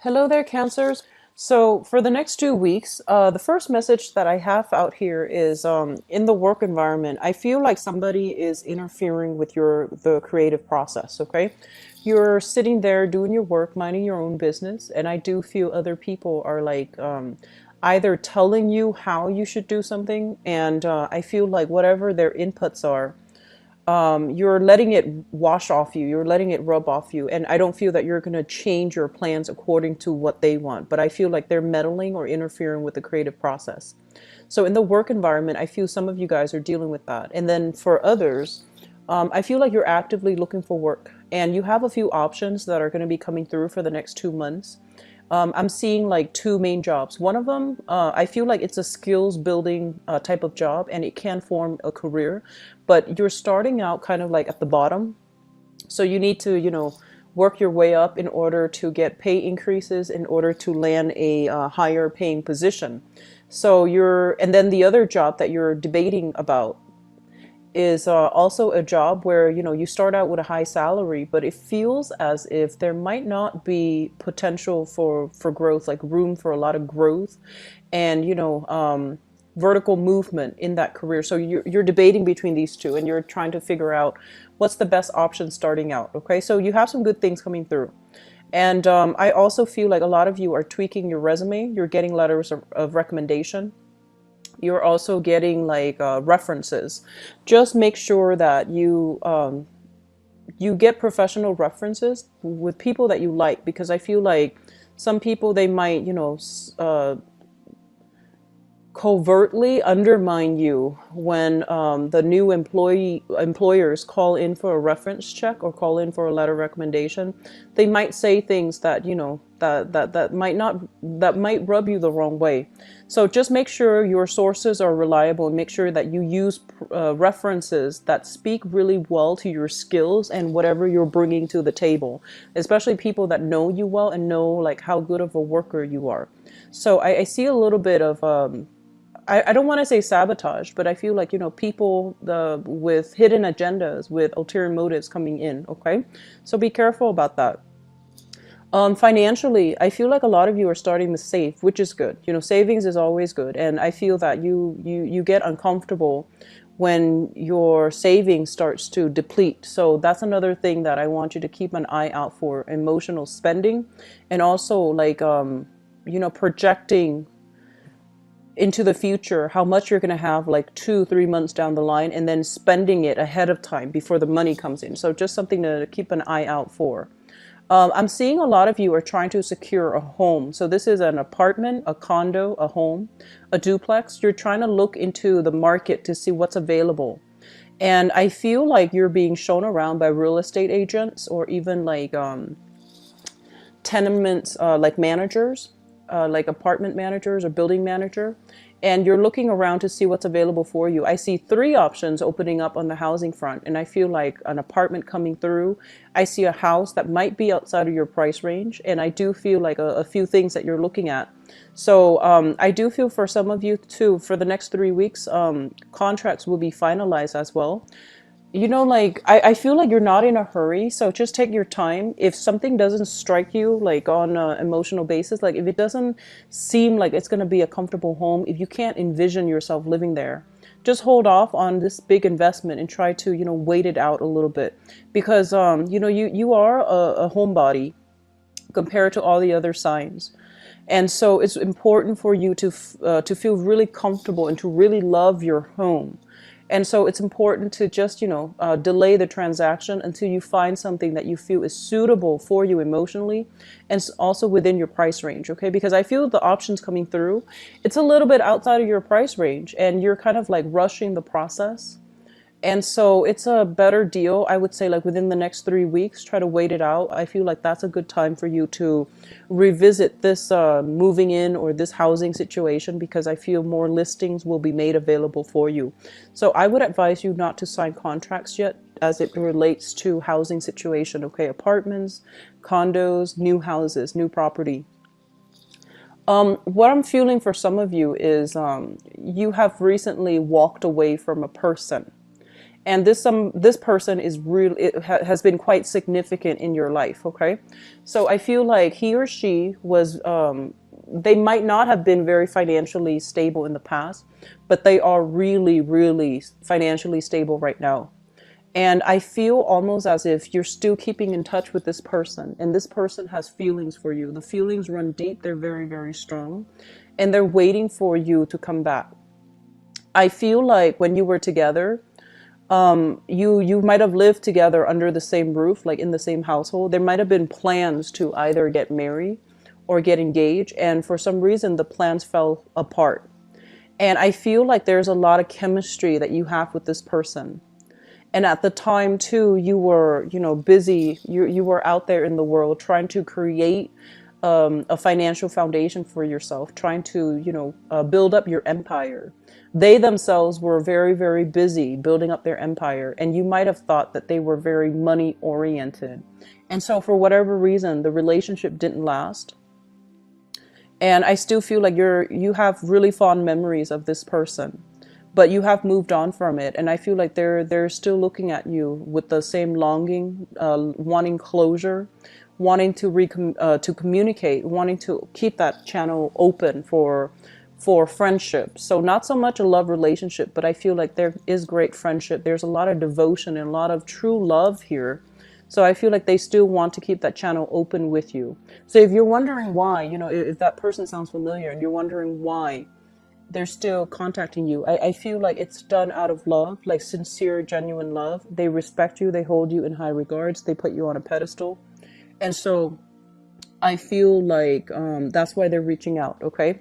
Hello there, Cancers. So for the next 2 weeks, the first message that I have out here is in the work environment. I feel like somebody is interfering with the creative process. Okay, you're sitting there doing your work, minding your own business, and I do feel other people are like either telling you how you should do something, and I feel like whatever their inputs are, you're letting it wash off you, you're letting it rub off you, and I don't feel that you're going to change your plans according to what they want, but I feel like they're meddling or interfering with the creative process. So in the work environment, I feel some of you guys are dealing with that. And then for others, I feel like you're actively looking for work and you have a few options that are going to be coming through for the next 2 months. I'm seeing like two main jobs. One of them, I feel like it's a skills building type of job and it can form a career, but you're starting out kind of like at the bottom. So you need to, work your way up in order to get pay increases, in order to land a higher paying position. And then the other job that you're debating about is also a job where you start out with a high salary, but it feels as if there might not be potential for growth, like room for a lot of growth and vertical movement in that career. So you're debating between these two and you're trying to figure out what's the best option starting out. Okay, so you have some good things coming through. And I also feel like a lot of you are tweaking your resume. You're getting letters of recommendation. You're also getting like references. Just make sure that you get professional references with people that you like, because I feel like some people, they might covertly undermine you when the new employers call in for a reference check or call in for a letter recommendation. They might say things that that might not, that might rub you the wrong way. So just make sure your sources are reliable and make sure that you use references that speak really well to your skills and whatever you're bringing to the table, especially people that know you well and know like how good of a worker you are. So I see a little bit of I don't want to say sabotage, but I feel like, people with hidden agendas, with ulterior motives coming in. Okay. So be careful about that. Financially, I feel like a lot of you are starting to save, which is good. Savings is always good. And I feel that you get uncomfortable when your savings starts to deplete. So that's another thing that I want you to keep an eye out for: emotional spending, and also like, projecting into the future how much you're going to have like 2 3 months down the line, and then spending it ahead of time before the money comes in. So just something to keep an eye out for. I'm seeing a lot of you are trying to secure a home. So this is an apartment, a condo, a home, a duplex. You're trying to look into the market to see what's available. And I feel like you're being shown around by real estate agents or even like tenements, like managers, like apartment managers or building manager, and you're looking around to see what's available for you. I see three options opening up on the housing front, and I feel like an apartment coming through. I see a house that might be outside of your price range, and I do feel like a few things that you're looking at. So I do feel for some of you too, for the next 3 weeks, contracts will be finalized as well. Like I feel like you're not in a hurry, so just take your time. If something doesn't strike you like on an emotional basis, like if it doesn't seem like it's going to be a comfortable home, if you can't envision yourself living there, just hold off on this big investment and try to wait it out a little bit, because you are a homebody compared to all the other signs. And so it's important for you to feel really comfortable and to really love your home. And so it's important to just, delay the transaction until you find something that you feel is suitable for you emotionally and also within your price range. Okay. Because I feel the options coming through, it's a little bit outside of your price range and you're kind of like rushing the process. And so it's a better deal, I would say, like within the next 3 weeks, try to wait it out. I feel like that's a good time for you to revisit this moving in or this housing situation, because I feel more listings will be made available for you. So I would advise you not to sign contracts yet as it relates to housing situation. Okay, apartments, condos, new houses, new property. What I'm feeling for some of you is you have recently walked away from a person. And this person is really, has been quite significant in your life. Okay, so I feel like he or she was, they might not have been very financially stable in the past, but they are really, really financially stable right now. And I feel almost as if you're still keeping in touch with this person, and this person has feelings for you. The feelings run deep, they're very, very strong, and they're waiting for you to come back. I feel like when you were together, you might have lived together under the same roof, like in the same household. There might have been plans to either get married or get engaged, and for some reason the plans fell apart. And I feel like there's a lot of chemistry that you have with this person. And at the time too, you were, busy. You were out there in the world trying to create a financial foundation for yourself, trying to, build up your empire. They themselves were very, very busy building up their empire, and you might have thought that they were very money oriented. And so, for whatever reason, the relationship didn't last. And I still feel like you have really fond memories of this person, but you have moved on from it. And I feel like they're still looking at you with the same longing, wanting closure, wanting to communicate, wanting to keep that channel open for friendship. So not so much a love relationship, but I feel like there is great friendship. There's a lot of devotion and a lot of true love here. So I feel like they still want to keep that channel open with you. So if you're wondering why, if that person sounds familiar and you're wondering why they're still contacting you, I feel like it's done out of love, like sincere, genuine love. They respect you. They hold you in high regards. They put you on a pedestal. And so I feel like that's why they're reaching out. Okay.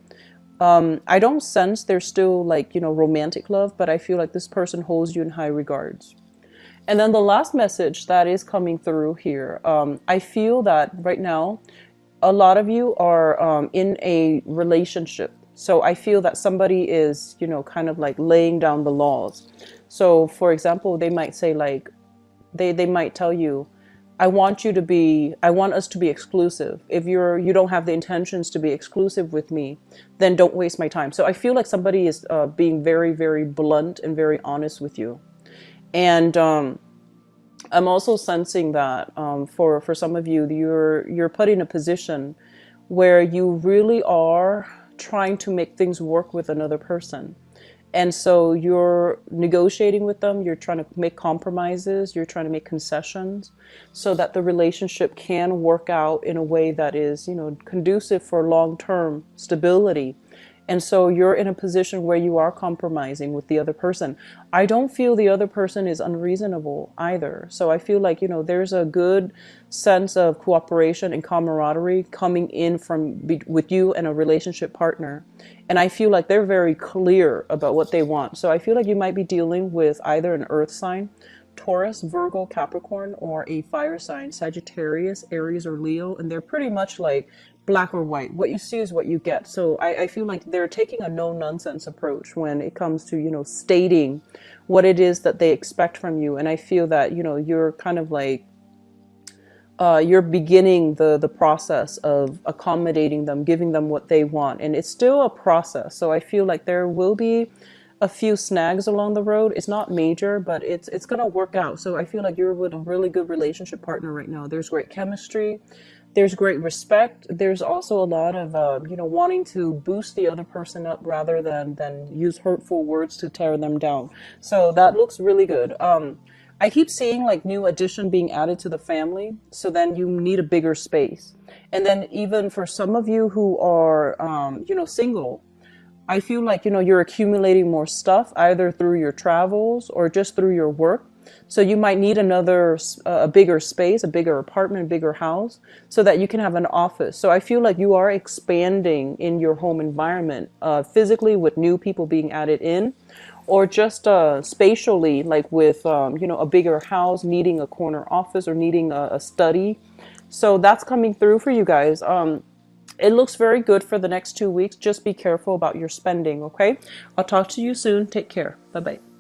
I don't sense there's still like, romantic love, but I feel like this person holds you in high regards. And then the last message that is coming through here, I feel that right now, a lot of you are in a relationship. So I feel that somebody is, kind of like laying down the laws. So for example, they might say like, they might tell you, I want us to be exclusive. If you don't have the intentions to be exclusive with me, then don't waste my time. So I feel like somebody is being very, very blunt and very honest with you. And I'm also sensing that for some of you, you're put in a position where you really are trying to make things work with another person. And so you're negotiating with them, you're trying to make compromises, you're trying to make concessions so that the relationship can work out in a way that is, conducive for long-term stability. And so you're in a position where you are compromising with the other person. I don't feel the other person is unreasonable either. So I feel like, there's a good sense of cooperation and camaraderie coming in with you and a relationship partner. And I feel like they're very clear about what they want. So I feel like you might be dealing with either an earth sign, Taurus, Virgo, Capricorn, or a fire sign, Sagittarius, Aries, or Leo. And they're pretty much like black or white. What you see is what you get. So I feel like they're taking a no nonsense approach when it comes to, stating what it is that they expect from you. And I feel that, you're kind of like, you're beginning the process of accommodating them, giving them what they want. And it's still a process. So I feel like there will be a few snags along the road. It's not major, but it's going to work out. So I feel like you're with a really good relationship partner right now. There's great chemistry. There's great respect. There's also a lot of, wanting to boost the other person up rather than use hurtful words to tear them down. So that looks really good. I keep seeing like new addition being added to the family. So then you need a bigger space. And then even for some of you who are, single, I feel like, you're accumulating more stuff either through your travels or just through your work. So you might need a bigger space, a bigger apartment, a bigger house, so that you can have an office. So I feel like you are expanding in your home environment, physically with new people being added in, or just spatially, like with, a bigger house, needing a corner office or needing a study. So that's coming through for you guys. It looks very good for the next 2 weeks. Just be careful about your spending, okay? I'll talk to you soon. Take care. Bye-bye.